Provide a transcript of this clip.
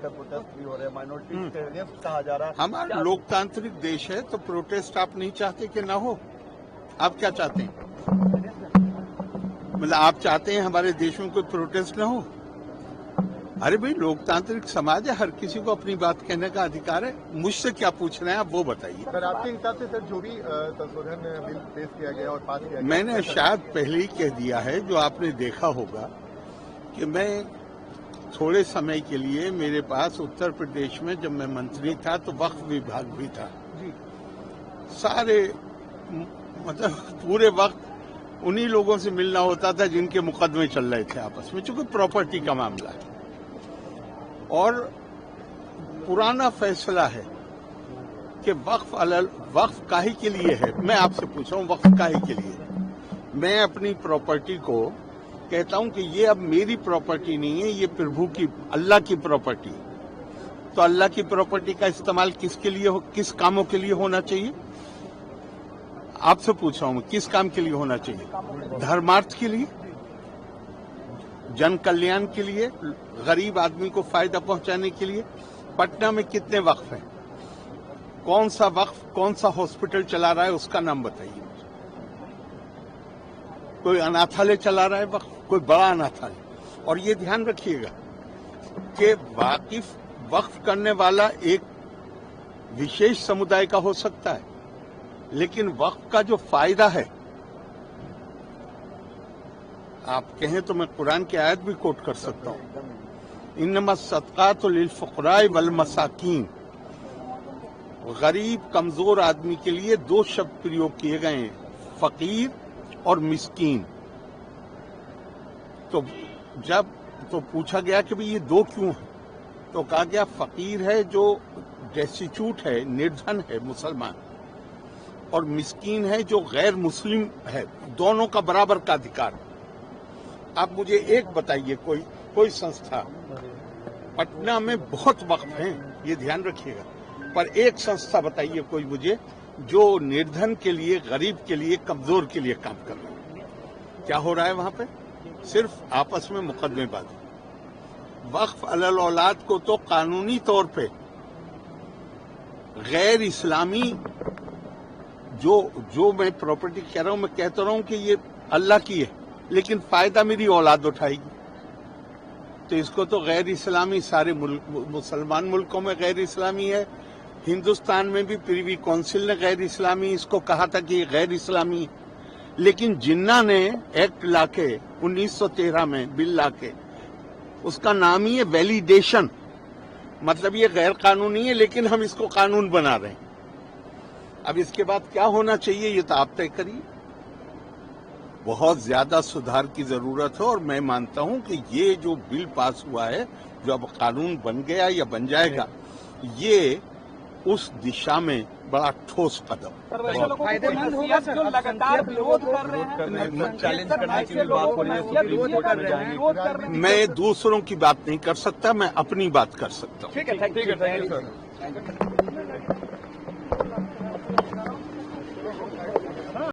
Protest भी हो रहे हैं, माइनॉरिटी के अगेंस्ट कहा जा रहा है। हमारा लोकतांत्रिक देश है तो प्रोटेस्ट आप नहीं चाहते कि ना हो? आप क्या चाहते हैं? मतलब आप चाहते हैं हमारे देश में कोई प्रोटेस्ट ना हो? अरे भाई, लोकतांत्रिक समाज है, हर किसी को अपनी बात कहने का अधिकार है। मुझसे क्या पूछ रहे हैं आप वो बताइए। सर, आपके हिसाब से सर जो भी संशोधन बिल पेश किया गया और पास किया गया, मैंने शायद पहले ही कह दिया है, जो आपने देखा होगा कि मैं थोड़े समय के लिए मेरे पास उत्तर प्रदेश में जब मैं मंत्री था तो वक्फ विभाग भी था जी। सारे मतलब पूरे वक्त उन्हीं लोगों से मिलना होता था जिनके मुकदमे चल रहे थे आपस में, चूंकि प्रॉपर्टी का मामला है और पुराना फैसला है कि वक्फ काहे के लिए है। मैं आपसे पूछ रहा हूं वक्फ काहे के लिए? मैं अपनी प्रॉपर्टी को कहता हूं कि ये अब मेरी प्रॉपर्टी नहीं है, ये प्रभु की, अल्लाह की प्रॉपर्टी। तो अल्लाह की प्रॉपर्टी का इस्तेमाल किसके लिए किस कामों के लिए होना चाहिए? आपसे पूछ रहा हूं किस काम के लिए होना चाहिए? धर्मार्थ के लिए, जन कल्याण के लिए, गरीब आदमी को फायदा पहुंचाने के लिए। पटना में कितने वक्फ हैं? कौन सा वक्फ कौन सा हॉस्पिटल चला रहा है उसका नाम बताइए। कोई अनाथालय चला रहा है वक्फ, कोई बड़ा अनाथालय। और ये ध्यान रखिएगा कि वक्फ करने वाला एक विशेष समुदाय का हो सकता है, लेकिन वक्फ का जो फायदा है, आप कहें तो मैं कुरान की आयत भी कोट कर सकता हूं, इन्नमा सदकातु लिल फुक़राए वल मसाकीन। गरीब कमजोर आदमी के लिए दो शब्द प्रयोग किए गए हैं, फकीर और मिस्कीन। तो जब तो पूछा गया कि भाई ये दो क्यों है, तो कहा गया फकीर है जो डेस्टिट्यूट है, निर्धन है, मुसलमान, और मिस्कीन है जो गैर मुस्लिम है। दोनों का बराबर का अधिकार। आप मुझे एक बताइए, कोई संस्था, पटना में बहुत वक्फ हैं, ये ध्यान रखिएगा, पर एक संस्था बताइए कोई मुझे जो निर्धन के लिए, गरीब के लिए, कमजोर के लिए काम कर रहा है। क्या हो रहा है वहां पे? सिर्फ आपस में मुकदमेबाजी। वक्फ अलल औलाद को तो कानूनी तौर पे गैर इस्लामी जो मैं प्रॉपर्टी कह रहा हूं, मैं कहता रहा हूं कि ये अल्लाह की है, लेकिन फायदा मेरी औलाद उठाएगी, तो इसको तो गैर इस्लामी, सारे मुसलमान मुल्कों में गैर इस्लामी है। हिंदुस्तान में भी प्रिवी काउंसिल ने गैर इस्लामी इसको कहा था कि ये गैर इस्लामी है। लेकिन जिन्ना ने एक्ट लाके 1913 में बिल लाके, उसका नाम ही है वैलिडेशन, मतलब ये गैर कानूनी है लेकिन हम इसको कानून बना रहे हैं। अब इसके बाद क्या होना चाहिए ये तो आप तय करिए। बहुत ज्यादा सुधार की जरूरत है और मैं मानता हूं कि ये जो बिल पास हुआ है, जो अब कानून बन गया या बन जाएगा, ये उस दिशा में बड़ा ठोस कदम। फायदेमंद होगा सर, जो लगातार विरोध कर रहे हैं, चैलेंज करने की भी बात हो रही है, सुप्रीम कोर्ट में जाएंगे। मैं दूसरों की बात नहीं कर सकता, मैं अपनी बात कर सकता हूँ। ठीक है, थैंक यू सर।